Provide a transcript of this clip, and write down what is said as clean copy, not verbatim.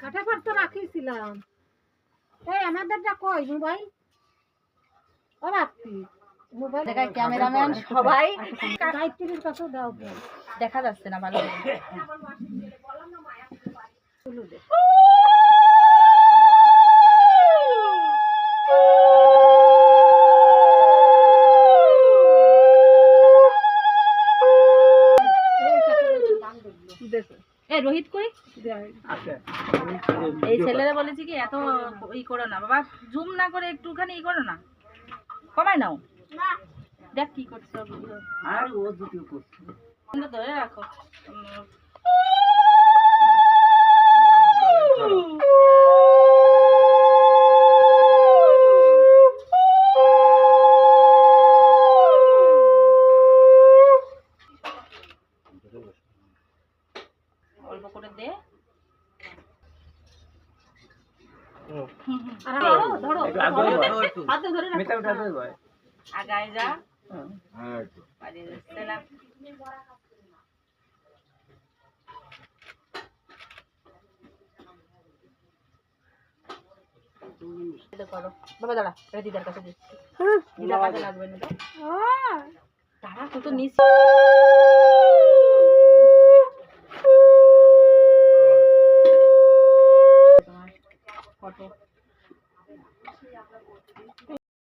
কাটাপাট তো রাখিছিলাম। এই আমাদেরটা কই মোবাইল? ও বাপি মোবাইল দেখায় ক্যামেরাম্যান সবাই 35 কত দাও দেখা যাচ্ছে না ভালো করে। চলো দে এই রোহিত কই? এই ছেলেরা বলেছি কি এত ই করো না বাবা, জুম না করে একটুখানি ই করো না, কমায় নাও। দেখ কি করছো আর ও দুটো করছে ধরে রাখো। অল্প করে দে। ধরো হাতে ধরে রাখো, আগায় যা। করো বাবা, দাঁড়া দিদার কাছে দিচ্ছি, দিদার কাছে লাগবে না। দাঁড়া তুই তো নিস।